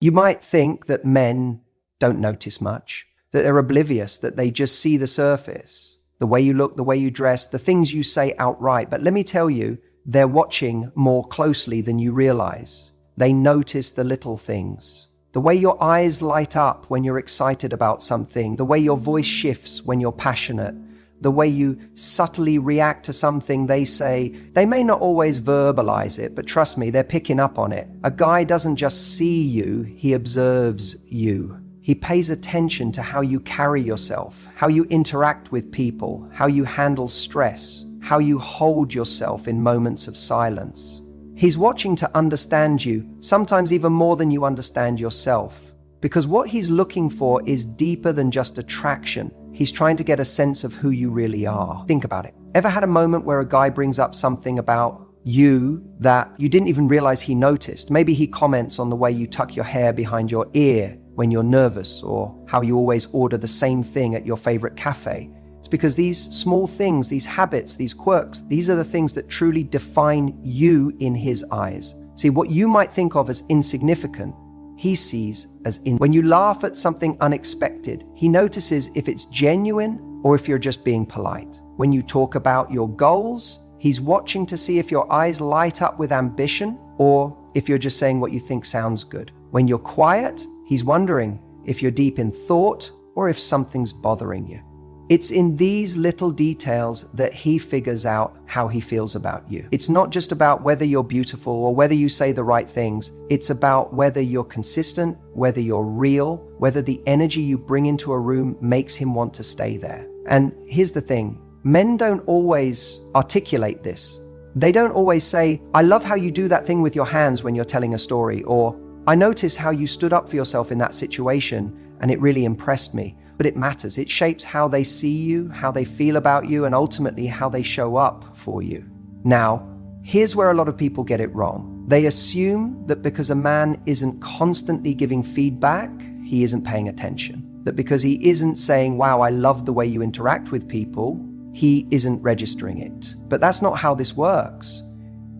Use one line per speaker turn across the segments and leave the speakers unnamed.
You might think that men don't notice much, that they're oblivious, that they just see the surface, the way you look, the way you dress, the things you say outright. But let me tell you, they're watching more closely than you realize. They notice the little things. The way your eyes light up when you're excited about something, the way your voice shifts when you're passionate, the way you subtly react to something they say. They may not always verbalize it, but trust me, they're picking up on it. A guy doesn't just see you, he observes you. He pays attention to how you carry yourself, how you interact with people, how you handle stress, how you hold yourself in moments of silence. He's watching to understand you, sometimes even more than you understand yourself. Because what he's looking for is deeper than just attraction. He's trying to get a sense of who you really are. Think about it. Ever had a moment where a guy brings up something about you that you didn't even realize he noticed? Maybe he comments on the way you tuck your hair behind your ear when you're nervous, or how you always order the same thing at your favorite cafe. It's because these small things, these habits, these quirks, these are the things that truly define you in his eyes. See, what you might think of as insignificant, he sees as When you laugh at something unexpected, he notices if it's genuine or if you're just being polite. When you talk about your goals, he's watching to see if your eyes light up with ambition or if you're just saying what you think sounds good. When you're quiet, he's wondering if you're deep in thought or if something's bothering you. It's in these little details that he figures out how he feels about you. It's not just about whether you're beautiful or whether you say the right things. It's about whether you're consistent, whether you're real, whether the energy you bring into a room makes him want to stay there. And here's the thing, men don't always articulate this. They don't always say, I love how you do that thing with your hands when you're telling a story, or I notice how you stood up for yourself in that situation and it really impressed me. But it matters. It shapes how they see you, how they feel about you, and ultimately how they show up for you. Now, here's where a lot of people get it wrong. They assume that because a man isn't constantly giving feedback, he isn't paying attention. That because he isn't saying, wow, I love the way you interact with people, he isn't registering it. But that's not how this works.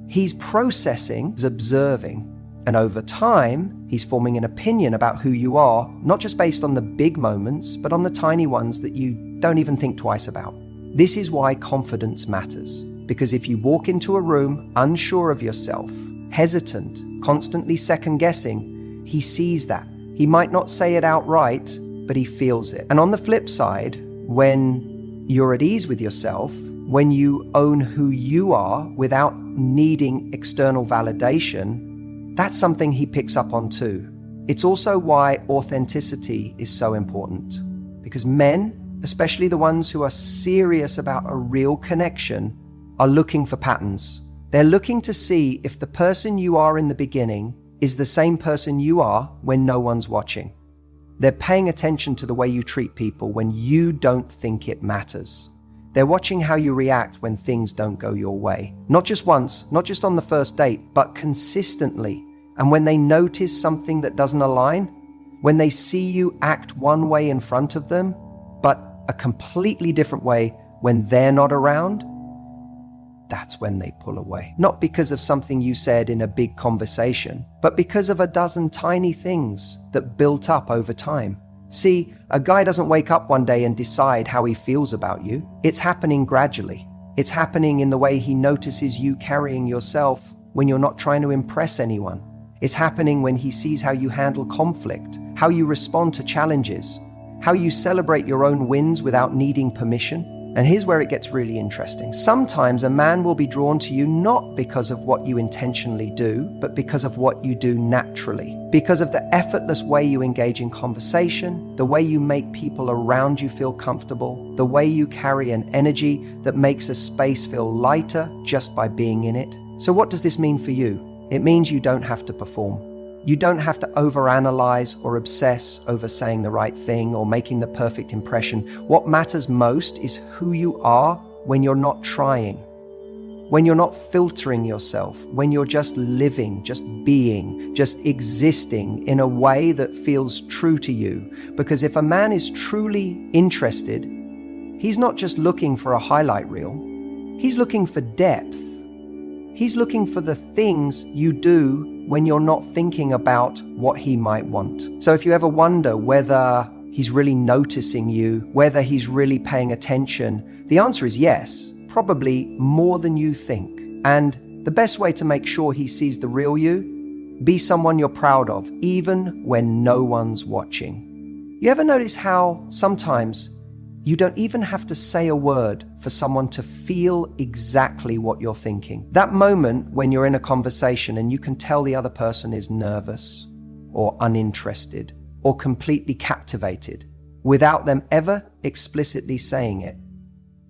He's processing, he's observing. And over time, he's forming an opinion about who you are, not just based on the big moments, but on the tiny ones that you don't even think twice about. This is why confidence matters. Because if you walk into a room unsure of yourself, hesitant, constantly second-guessing, he sees that. He might not say it outright, but he feels it. And on the flip side, when you're at ease with yourself, when you own who you are without needing external validation, that's something he picks up on too. It's also why authenticity is so important. Because men, especially the ones who are serious about a real connection, are looking for patterns. They're looking to see if the person you are in the beginning is the same person you are when no one's watching. They're paying attention to the way you treat people when you don't think it matters. They're watching how you react when things don't go your way. Not just once, not just on the first date, but consistently. And when they notice something that doesn't align, when they see you act one way in front of them, but a completely different way when they're not around, that's when they pull away. Not because of something you said in a big conversation, but because of a dozen tiny things that built up over time. See, a guy doesn't wake up one day and decide how he feels about you. It's happening gradually. It's happening in the way he notices you carrying yourself when you're not trying to impress anyone. It's happening when he sees how you handle conflict, how you respond to challenges, how you celebrate your own wins without needing permission. And here's where it gets really interesting. Sometimes a man will be drawn to you not because of what you intentionally do, but because of what you do naturally. Because of the effortless way you engage in conversation, the way you make people around you feel comfortable, the way you carry an energy that makes a space feel lighter just by being in it. So what does this mean for you? It means you don't have to perform. You don't have to overanalyze or obsess over saying the right thing or making the perfect impression. What matters most is who you are when you're not trying, when you're not filtering yourself, when you're just living, just being, just existing in a way that feels true to you. Because if a man is truly interested, he's not just looking for a highlight reel, he's looking for depth. He's looking for the things you do when you're not thinking about what he might want. So if you ever wonder whether he's really noticing you, whether he's really paying attention, the answer is yes, probably more than you think. And the best way to make sure he sees the real you, be someone you're proud of, even when no one's watching. You ever notice how sometimes you don't even have to say a word for someone to feel exactly what you're thinking? That moment when you're in a conversation and you can tell the other person is nervous or uninterested or completely captivated without them ever explicitly saying it.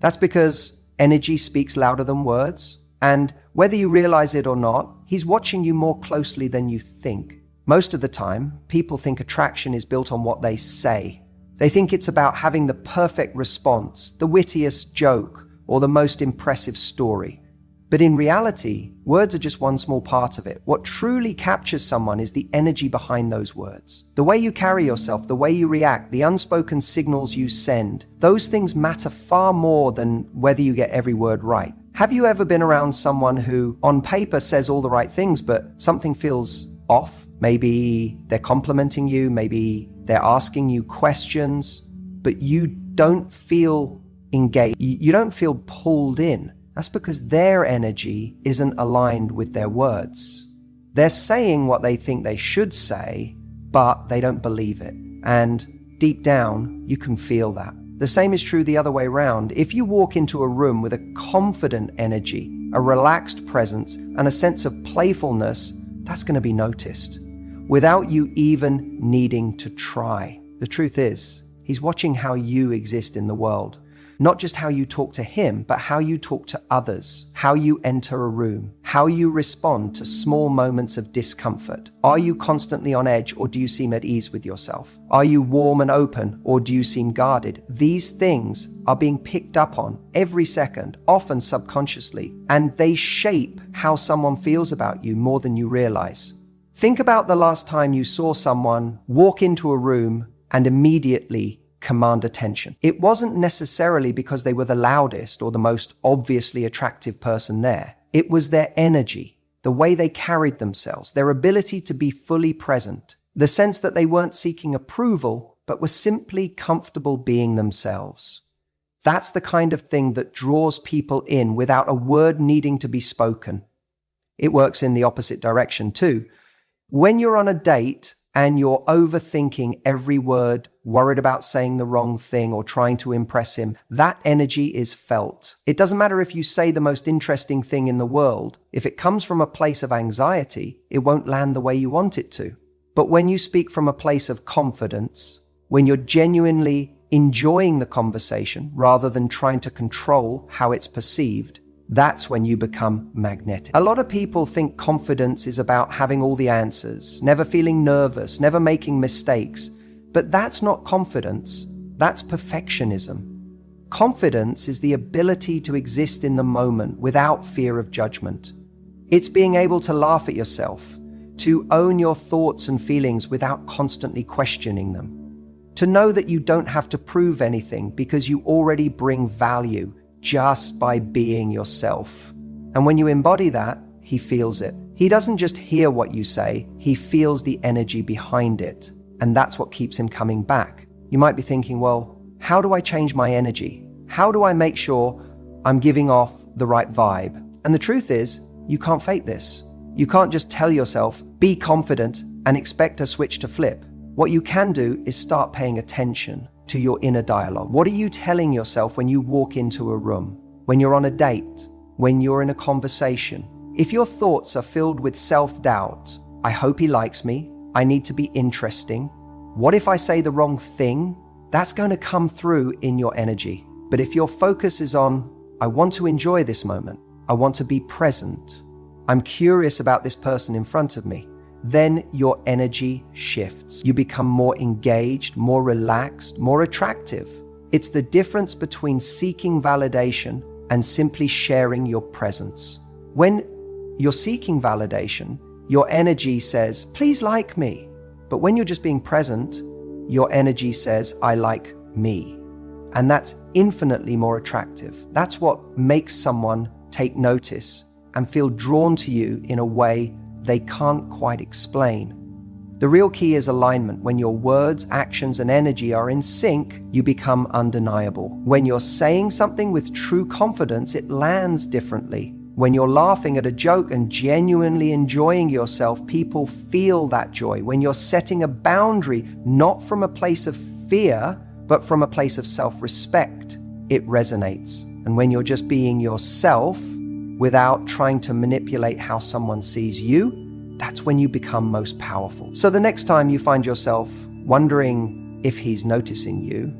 That's because energy speaks louder than words, and whether you realize it or not, he's watching you more closely than you think. Most of the time, people think attraction is built on what they say. They think it's about having the perfect response, the wittiest joke, or the most impressive story. But in reality, words are just one small part of it. What truly captures someone is the energy behind those words. The way you carry yourself, the way you react, the unspoken signals you send, those things matter far more than whether you get every word right. Have you ever been around someone who, on paper, says all the right things, but something feels off? Maybe they're complimenting you, maybe they're asking you questions, but you don't feel engaged. You don't feel pulled in. That's because their energy isn't aligned with their words. They're saying what they think they should say, but they don't believe it. And deep down, you can feel that. The same is true the other way around. If you walk into a room with a confident energy, a relaxed presence, and a sense of playfulness, that's going to be noticed without you even needing to try. The truth is, he's watching how you exist in the world. Not just how you talk to him, but how you talk to others, how you enter a room, how you respond to small moments of discomfort. Are you constantly on edge, or do you seem at ease with yourself? Are you warm and open, or do you seem guarded? These things are being picked up on every second, often subconsciously, and they shape how someone feels about you more than you realize. Think about the last time you saw someone walk into a room and immediately command attention. It wasn't necessarily because they were the loudest or the most obviously attractive person there. It was their energy, the way they carried themselves, their ability to be fully present, the sense that they weren't seeking approval, but were simply comfortable being themselves. That's the kind of thing that draws people in without a word needing to be spoken. It works in the opposite direction too. When you're on a date and you're overthinking every word, worried about saying the wrong thing or trying to impress him, that energy is felt. It doesn't matter if you say the most interesting thing in the world. If it comes from a place of anxiety, it won't land the way you want it to. But when you speak from a place of confidence, when you're genuinely enjoying the conversation rather than trying to control how it's perceived, that's when you become magnetic. A lot of people think confidence is about having all the answers, never feeling nervous, never making mistakes. But that's not confidence, that's perfectionism. Confidence is the ability to exist in the moment without fear of judgment. It's being able to laugh at yourself, to own your thoughts and feelings without constantly questioning them, to know that you don't have to prove anything because you already bring value just by being yourself. And when you embody that, he feels it. He doesn't just hear what you say, he feels the energy behind it. And that's what keeps him coming back. You might be thinking, well, how do I change my energy? How do I make sure I'm giving off the right vibe? And the truth is, you can't fake this. You can't just tell yourself, be confident, and expect a switch to flip. What you can do is start paying attention to your inner dialogue. What are you telling yourself when you walk into a room, when you're on a date, when you're in a conversation? If your thoughts are filled with self-doubt, I hope he likes me, I need to be interesting, what if I say the wrong thing? That's going to come through in your energy. But if your focus is on, I want to enjoy this moment, I want to be present, I'm curious about this person in front of me, then your energy shifts. You become more engaged, more relaxed, more attractive. It's the difference between seeking validation and simply sharing your presence. When you're seeking validation, your energy says, please like me. But when you're just being present, your energy says, I like me. And that's infinitely more attractive. That's what makes someone take notice and feel drawn to you in a way they can't quite explain. The real key is alignment. When your words, actions, and energy are in sync, you become undeniable. When you're saying something with true confidence, it lands differently. When you're laughing at a joke and genuinely enjoying yourself, people feel that joy. When you're setting a boundary, not from a place of fear, but from a place of self-respect, it resonates. And when you're just being yourself without trying to manipulate how someone sees you, that's when you become most powerful. So the next time you find yourself wondering if he's noticing you,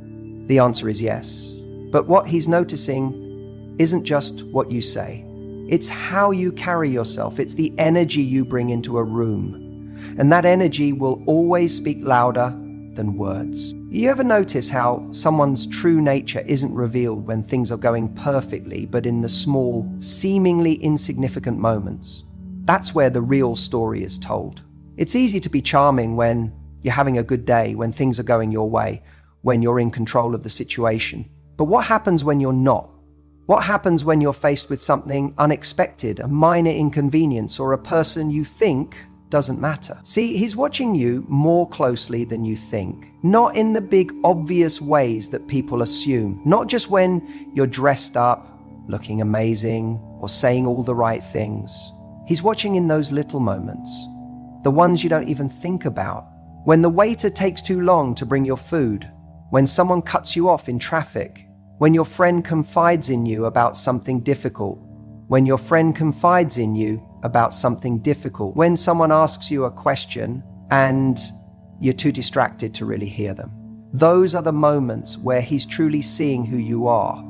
the answer is yes. But what he's noticing isn't just what you say. It's how you carry yourself. It's the energy you bring into a room. And that energy will always speak louder than words. You ever notice how someone's true nature isn't revealed when things are going perfectly, but in the small, seemingly insignificant moments? That's where the real story is told. It's easy to be charming when you're having a good day, when things are going your way, when you're in control of the situation. But what happens when you're not? What happens when you're faced with something unexpected, a minor inconvenience, or a person you think doesn't matter? See, he's watching you more closely than you think. Not in the big obvious ways that people assume. Not just when you're dressed up, looking amazing, or saying all the right things. He's watching in those little moments, the ones you don't even think about. When the waiter takes too long to bring your food, when someone cuts you off in traffic, when your friend confides in you about something difficult, when your friend confides in you about something difficult, when someone asks you a question and you're too distracted to really hear them. Those are the moments where he's truly seeing who you are,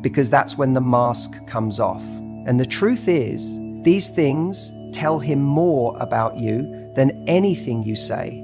because that's when the mask comes off. And the truth is, these things tell him more about you than anything you say.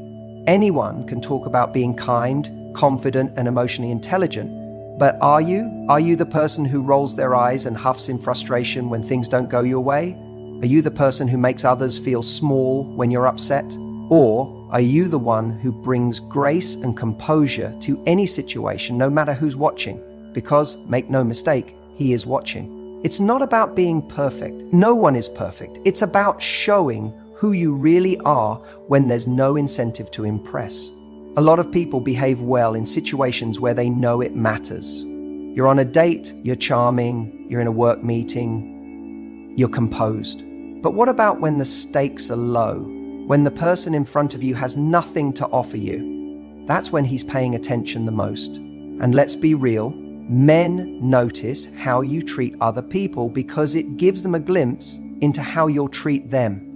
Anyone can talk about being kind, confident, and emotionally intelligent, but are you? Are you the person who rolls their eyes and huffs in frustration when things don't go your way? Are you the person who makes others feel small when you're upset? Or are you the one who brings grace and composure to any situation, no matter who's watching? Because, make no mistake, he is watching. It's not about being perfect. No one is perfect. It's about showing who you really are when there's no incentive to impress. A lot of people behave well in situations where they know it matters. You're on a date, you're charming, you're in a work meeting, you're composed. But what about when the stakes are low? When the person in front of you has nothing to offer you? That's when he's paying attention the most. And let's be real, men notice how you treat other people because it gives them a glimpse into how you'll treat them.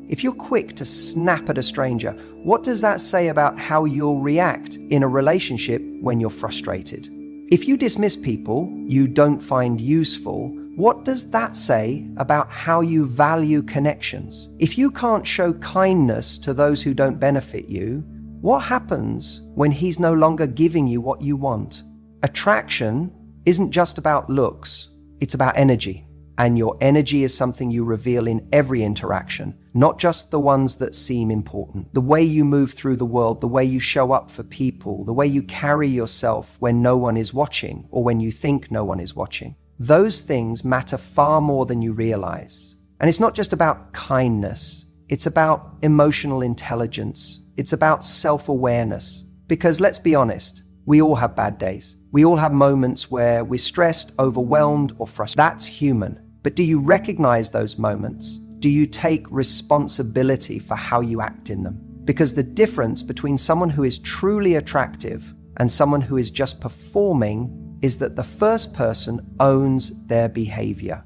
If you're quick to snap at a stranger, what does that say about how you'll react in a relationship when you're frustrated? If you dismiss people you don't find useful, what does that say about how you value connections? If you can't show kindness to those who don't benefit you, what happens when he's no longer giving you what you want? Attraction isn't just about looks, it's about energy. And your energy is something you reveal in every interaction, not just the ones that seem important. The way you move through the world, the way you show up for people, the way you carry yourself when no one is watching or when you think no one is watching. Those things matter far more than you realize. And it's not just about kindness, it's about emotional intelligence. It's about self-awareness. Because let's be honest, we all have bad days. We all have moments where we're stressed, overwhelmed, or frustrated. That's human. But do you recognize those moments? Do you take responsibility for how you act in them? Because the difference between someone who is truly attractive and someone who is just performing is that the first person owns their behavior.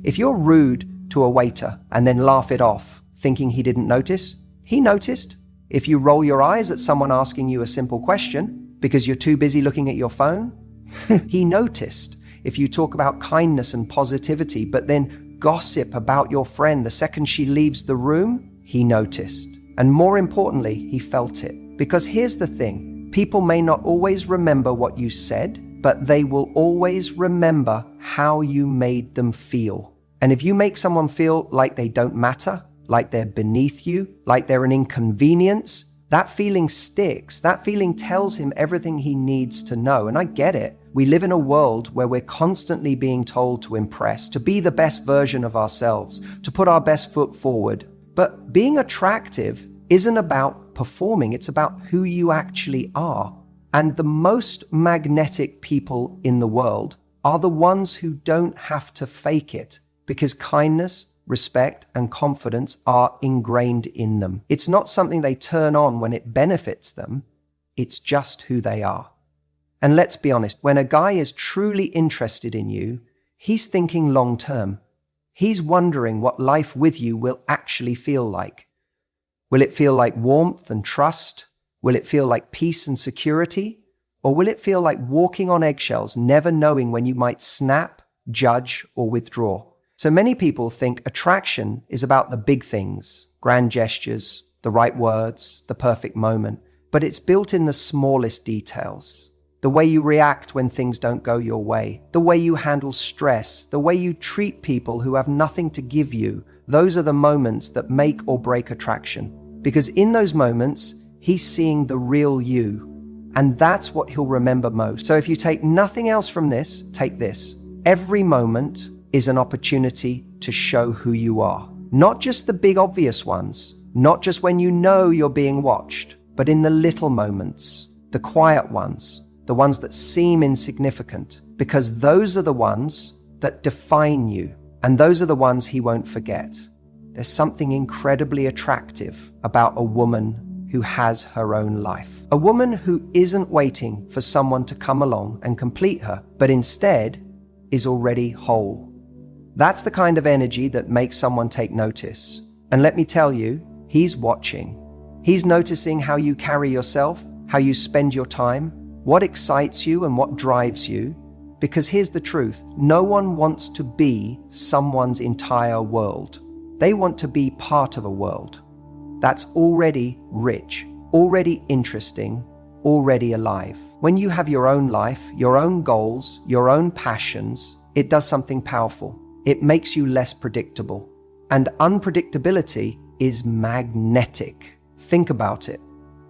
If you're rude to a waiter and then laugh it off, thinking he didn't notice, he noticed. If you roll your eyes at someone asking you a simple question because you're too busy looking at your phone, he noticed. If you talk about kindness and positivity, but then gossip about your friend the second she leaves the room, he noticed. And more importantly, he felt it. Because here's the thing, people may not always remember what you said, but they will always remember how you made them feel. And if you make someone feel like they don't matter, like they're beneath you, like they're an inconvenience, that feeling sticks. That feeling tells him everything he needs to know. And I get it. We live in a world where we're constantly being told to impress, to be the best version of ourselves, to put our best foot forward. But being attractive isn't about performing, it's about who you actually are. And the most magnetic people in the world are the ones who don't have to fake it, because kindness, respect, and confidence are ingrained in them. It's not something they turn on when it benefits them, it's just who they are. And let's be honest, when a guy is truly interested in you, he's thinking long term. He's wondering what life with you will actually feel like. Will it feel like warmth and trust? Will it feel like peace and security? Or will it feel like walking on eggshells, never knowing when you might snap, judge, or withdraw? So many people think attraction is about the big things, grand gestures, the right words, the perfect moment, but it's built in the smallest details. The way you react when things don't go your way, the way you handle stress, the way you treat people who have nothing to give you, those are the moments that make or break attraction. Because in those moments, he's seeing the real you, and that's what he'll remember most. So if you take nothing else from this, take this. Every moment is an opportunity to show who you are. Not just the big obvious ones, not just when you know you're being watched, but in the little moments, the quiet ones, the ones that seem insignificant, because those are the ones that define you, and those are the ones he won't forget. There's something incredibly attractive about a woman who has her own life. A woman who isn't waiting for someone to come along and complete her, but instead is already whole. That's the kind of energy that makes someone take notice. And let me tell you, he's watching. He's noticing how you carry yourself, how you spend your time, what excites you and what drives you. Because here's the truth, no one wants to be someone's entire world. They want to be part of a world that's already rich, already interesting, already alive. When you have your own life, your own goals, your own passions, it does something powerful. It makes you less predictable. And unpredictability is magnetic. Think about it.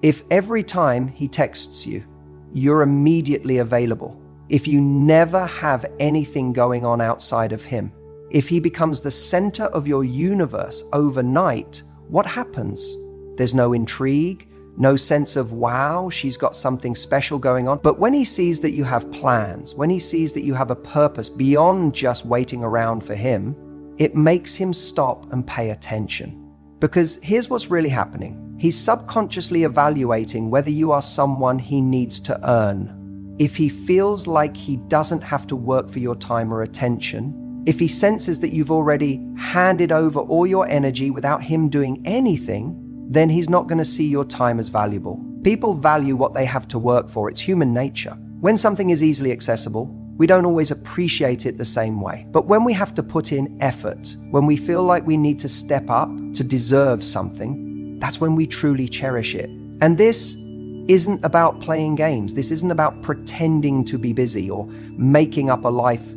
If every time he texts you, you're immediately available, if you never have anything going on outside of him, if he becomes the center of your universe overnight, what happens? There's no intrigue, no sense of, wow, she's got something special going on. But when he sees that you have plans, when he sees that you have a purpose beyond just waiting around for him, it makes him stop and pay attention. Because here's what's really happening. He's subconsciously evaluating whether you are someone he needs to earn. If he feels like he doesn't have to work for your time or attention, if he senses that you've already handed over all your energy without him doing anything, then he's not going to see your time as valuable. People value what they have to work for. It's human nature. When something is easily accessible, we don't always appreciate it the same way. But when we have to put in effort, when we feel like we need to step up to deserve something, that's when we truly cherish it. And this isn't about playing games. This isn't about pretending to be busy or making up a life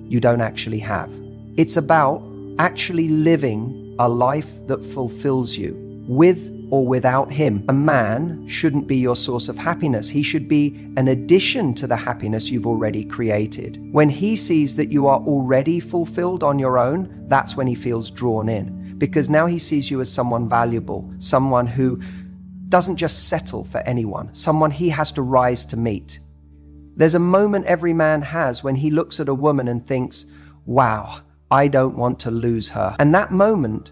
you don't actually have. It's about actually living a life that fulfills you, with or without him. A man shouldn't be your source of happiness. He should be an addition to the happiness you've already created. When he sees that you are already fulfilled on your own, that's when he feels drawn in, because now he sees you as someone valuable, someone who doesn't just settle for anyone, someone he has to rise to meet. There's a moment every man has when he looks at a woman and thinks, wow, I don't want to lose her. And that moment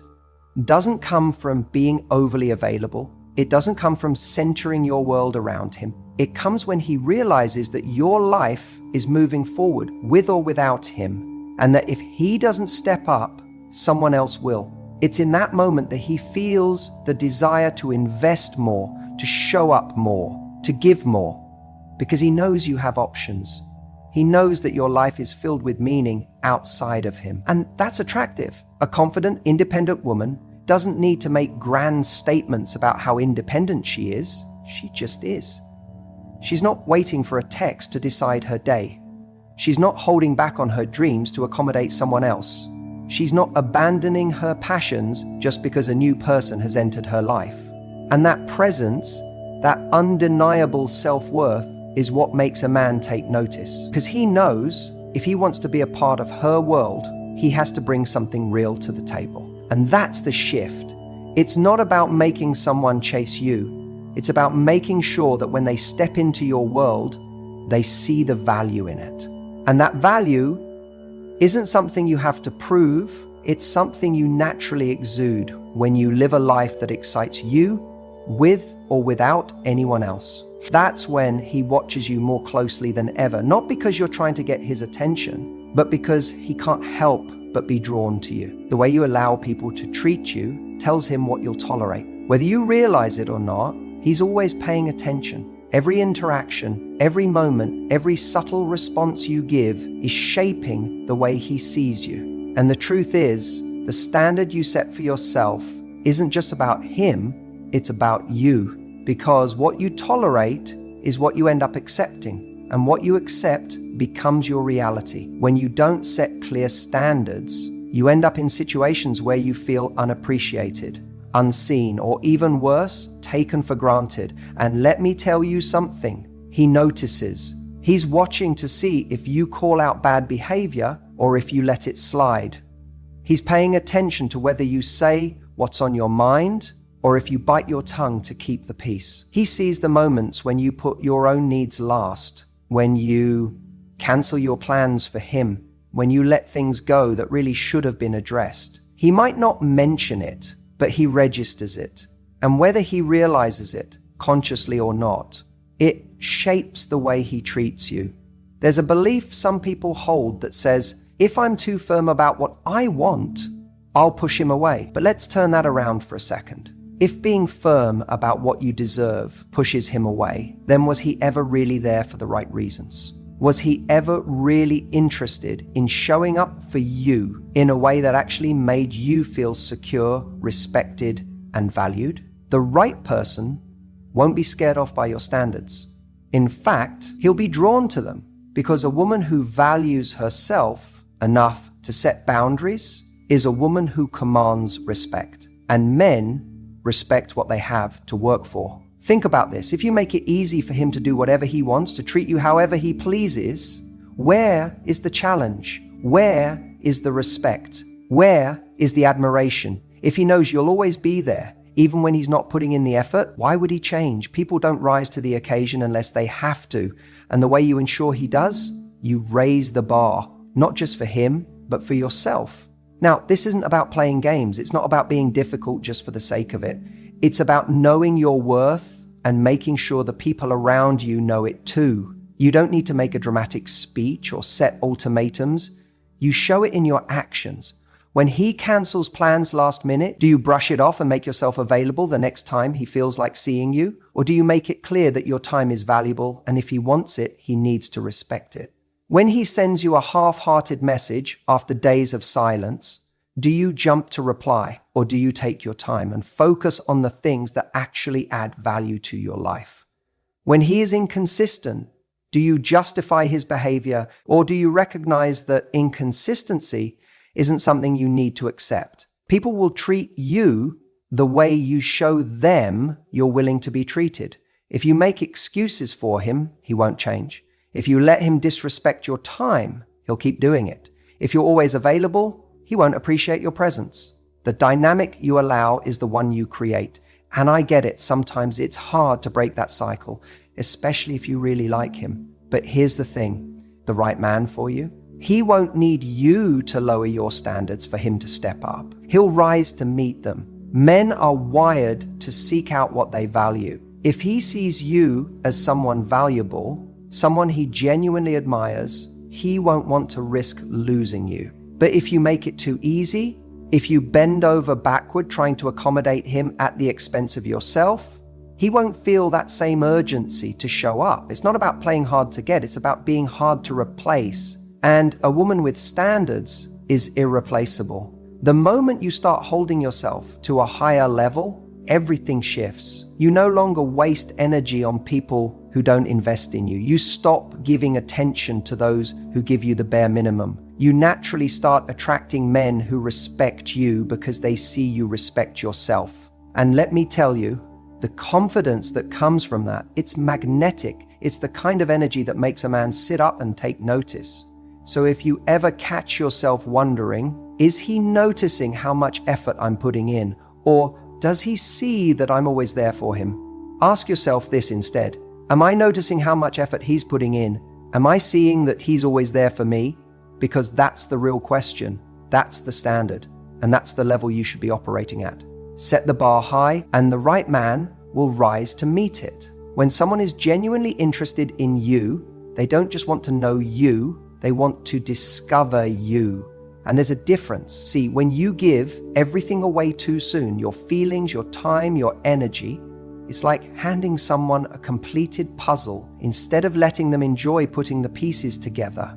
doesn't come from being overly available. It doesn't come from centering your world around him. It comes when he realizes that your life is moving forward with or without him, and that if he doesn't step up, someone else will. It's in that moment that he feels the desire to invest more, to show up more, to give more, because he knows you have options. He knows that your life is filled with meaning outside of him. And that's attractive. A confident, independent woman doesn't need to make grand statements about how independent she is. She just is. She's not waiting for a text to decide her day. She's not holding back on her dreams to accommodate someone else. She's not abandoning her passions just because a new person has entered her life. And that presence, that undeniable self-worth, is what makes a man take notice. Because he knows if he wants to be a part of her world, he has to bring something real to the table. And that's the shift. It's not about making someone chase you. It's about making sure that when they step into your world, they see the value in it. And that value isn't something you have to prove. It's something you naturally exude when you live a life that excites you with or without anyone else. That's when he watches you more closely than ever, not because you're trying to get his attention, but because he can't help but be drawn to you. The way you allow people to treat you tells him what you'll tolerate. Whether you realize it or not, he's always paying attention. Every interaction, every moment, every subtle response you give is shaping the way he sees you. And the truth is, the standard you set for yourself isn't just about him, it's about you. Because what you tolerate is what you end up accepting, and what you accept becomes your reality. When you don't set clear standards, you end up in situations where you feel unappreciated, unseen, or even worse, taken for granted. And let me tell you something, he notices. He's watching to see if you call out bad behavior or if you let it slide. He's paying attention to whether you say what's on your mind or if you bite your tongue to keep the peace. He sees the moments when you put your own needs last, when you cancel your plans for him, when you let things go that really should have been addressed. He might not mention it, but he registers it. And whether he realizes it, consciously or not, it shapes the way he treats you. There's a belief some people hold that says, if I'm too firm about what I want, I'll push him away. But let's turn that around for a second. If being firm about what you deserve pushes him away, then was he ever really there for the right reasons? Was he ever really interested in showing up for you in a way that actually made you feel secure, respected, and valued? The right person won't be scared off by your standards. In fact, he'll be drawn to them, because a woman who values herself enough to set boundaries is a woman who commands respect. And men respect what they have to work for. Think about this. If you make it easy for him to do whatever he wants, to treat you however he pleases, where is the challenge? Where is the respect? Where is the admiration? If he knows you'll always be there, even when he's not putting in the effort, why would he change? People don't rise to the occasion unless they have to. And the way you ensure he does, you raise the bar, not just for him, but for yourself. Now, this isn't about playing games. It's not about being difficult just for the sake of it. It's about knowing your worth and making sure the people around you know it too. You don't need to make a dramatic speech or set ultimatums. You show it in your actions. When he cancels plans last minute, do you brush it off and make yourself available the next time he feels like seeing you? Or do you make it clear that your time is valuable, and if he wants it, he needs to respect it? When he sends you a half-hearted message after days of silence, do you jump to reply, or do you take your time and focus on the things that actually add value to your life? When he is inconsistent, do you justify his behavior, or do you recognize that inconsistency isn't something you need to accept? People will treat you the way you show them you're willing to be treated. If you make excuses for him, he won't change. If you let him disrespect your time, he'll keep doing it. If you're always available, he won't appreciate your presence. The dynamic you allow is the one you create. And I get it, sometimes it's hard to break that cycle, especially if you really like him. But here's the thing, the right man for you, he won't need you to lower your standards for him to step up. He'll rise to meet them. Men are wired to seek out what they value. If he sees you as someone valuable, someone he genuinely admires, he won't want to risk losing you. But if you make it too easy, if you bend over backward trying to accommodate him at the expense of yourself, he won't feel that same urgency to show up. It's not about playing hard to get, it's about being hard to replace. And a woman with standards is irreplaceable. The moment you start holding yourself to a higher level, everything shifts. You no longer waste energy on people who don't invest in you. You stop giving attention to those who give you the bare minimum. You naturally start attracting men who respect you because they see you respect yourself. And let me tell you, the confidence that comes from that, it's magnetic. It's the kind of energy that makes a man sit up and take notice. So if you ever catch yourself wondering, is he noticing how much effort I'm putting in? Or does he see that I'm always there for him? Ask yourself this instead. Am I noticing how much effort he's putting in? Am I seeing that he's always there for me? Because that's the real question. That's the standard. And that's the level you should be operating at. Set the bar high, and the right man will rise to meet it. When someone is genuinely interested in you, they don't just want to know you, they want to discover you. And there's a difference. See, when you give everything away too soon, your feelings, your time, your energy, it's like handing someone a completed puzzle instead of letting them enjoy putting the pieces together.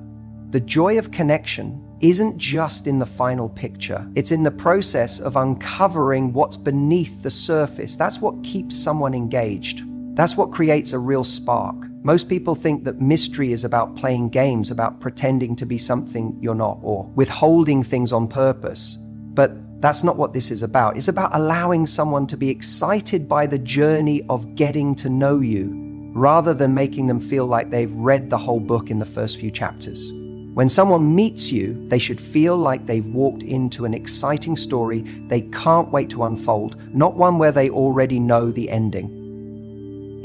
The joy of connection isn't just in the final picture. It's in the process of uncovering what's beneath the surface. That's what keeps someone engaged. That's what creates a real spark. Most people think that mystery is about playing games, about pretending to be something you're not, or withholding things on purpose. But that's not what this is about. It's about allowing someone to be excited by the journey of getting to know you, rather than making them feel like they've read the whole book in the first few chapters. When someone meets you, they should feel like they've walked into an exciting story they can't wait to unfold, not one where they already know the ending.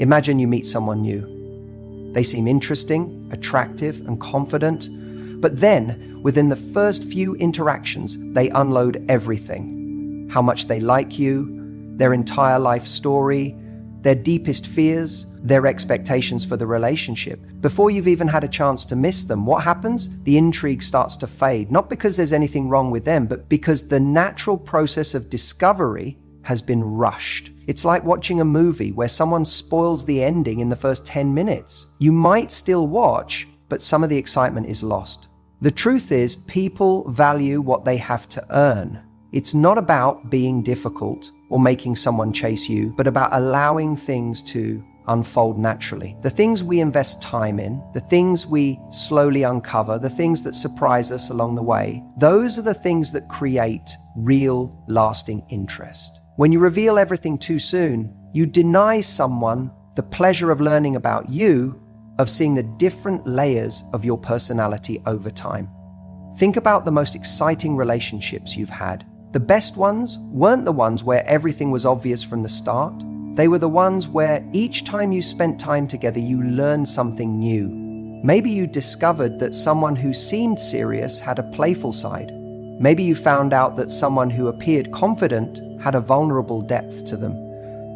Imagine you meet someone new. They seem interesting, attractive, and confident, but then, within the first few interactions, they unload everything. How much they like you, their entire life story, their deepest fears, their expectations for the relationship. Before you've even had a chance to miss them, what happens? The intrigue starts to fade, not because there's anything wrong with them, but because the natural process of discovery has been rushed. It's like watching a movie where someone spoils the ending in the first 10 minutes. You might still watch, but some of the excitement is lost. The truth is, people value what they have to earn. It's not about being difficult or making someone chase you, but about allowing things to unfold naturally. The things we invest time in, the things we slowly uncover, the things that surprise us along the way, those are the things that create real, lasting interest. When you reveal everything too soon, you deny someone the pleasure of learning about you, of seeing the different layers of your personality over time. Think about the most exciting relationships you've had. The best ones weren't the ones where everything was obvious from the start. They were the ones where each time you spent time together, you learned something new. Maybe you discovered that someone who seemed serious had a playful side. Maybe you found out that someone who appeared confident had a vulnerable depth to them.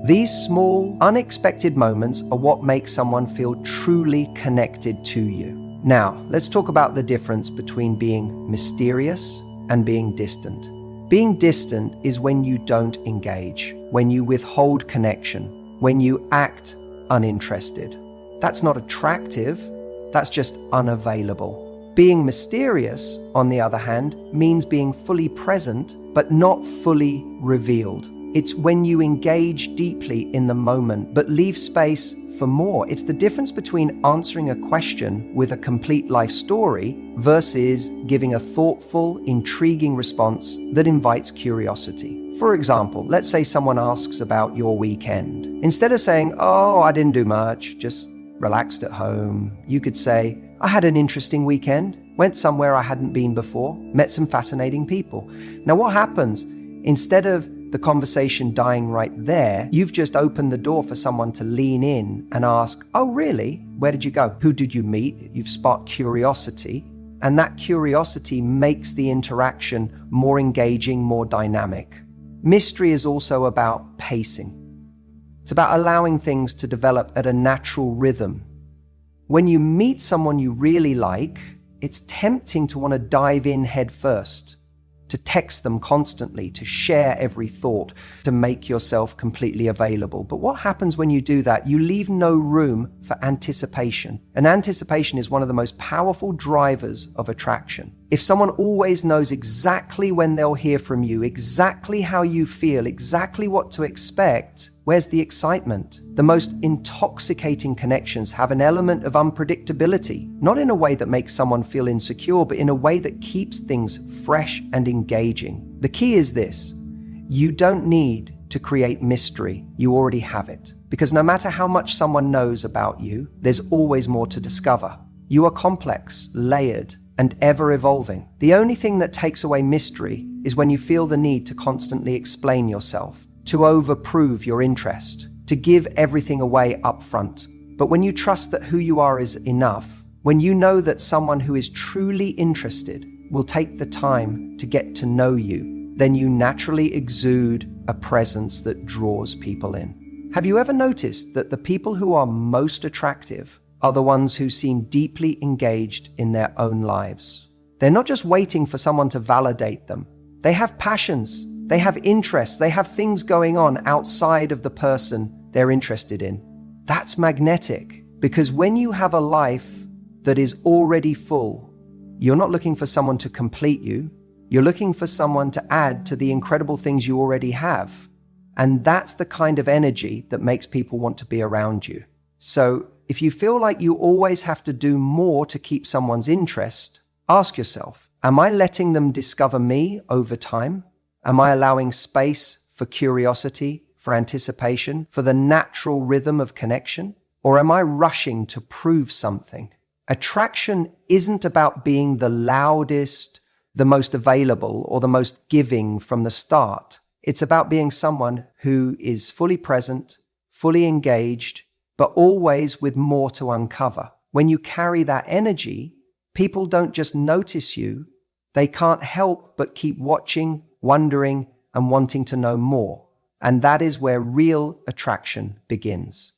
These small, unexpected moments are what make someone feel truly connected to you. Now, let's talk about the difference between being mysterious and being distant. Being distant is when you don't engage, when you withhold connection, when you act uninterested. That's not attractive, that's just unavailable. Being mysterious, on the other hand, means being fully present, but not fully revealed. It's when you engage deeply in the moment, but leave space for more. It's the difference between answering a question with a complete life story versus giving a thoughtful, intriguing response that invites curiosity. For example, let's say someone asks about your weekend. Instead of saying, "Oh, I didn't do much, just relaxed at home," you could say, "I had an interesting weekend, went somewhere I hadn't been before, met some fascinating people." Now what happens? Instead of the conversation dying right there, you've just opened the door for someone to lean in and ask, "Oh, really? Where did you go? Who did you meet?" You've sparked curiosity, and that curiosity makes the interaction more engaging, more dynamic. Mystery is also about pacing. It's about allowing things to develop at a natural rhythm. When you meet someone you really like, it's tempting to want to dive in head first, to text them constantly, to share every thought, to make yourself completely available. But what happens when you do that? You leave no room for anticipation. And anticipation is one of the most powerful drivers of attraction. If someone always knows exactly when they'll hear from you, exactly how you feel, exactly what to expect, where's the excitement? The most intoxicating connections have an element of unpredictability, not in a way that makes someone feel insecure, but in a way that keeps things fresh and engaging. The key is this: you don't need to create mystery, you already have it. Because no matter how much someone knows about you, there's always more to discover. You are complex, layered, and ever evolving. The only thing that takes away mystery is when you feel the need to constantly explain yourself, to overprove your interest, to give everything away up front. But when you trust that who you are is enough, when you know that someone who is truly interested will take the time to get to know you, then you naturally exude a presence that draws people in. Have you ever noticed that the people who are most attractive are the ones who seem deeply engaged in their own lives? They're not just waiting for someone to validate them. They have passions, they have interests, they have things going on outside of the person they're interested in. That's magnetic, because when you have a life that is already full, you're not looking for someone to complete you, you're looking for someone to add to the incredible things you already have. And that's the kind of energy that makes people want to be around you. So if you feel like you always have to do more to keep someone's interest, ask yourself, am I letting them discover me over time? Am I allowing space for curiosity, for anticipation, for the natural rhythm of connection? Or am I rushing to prove something? Attraction isn't about being the loudest, the most available, or the most giving from the start. It's about being someone who is fully present, fully engaged, but always with more to uncover. When you carry that energy, people don't just notice you, they can't help but keep watching, wondering, and wanting to know more. And that is where real attraction begins.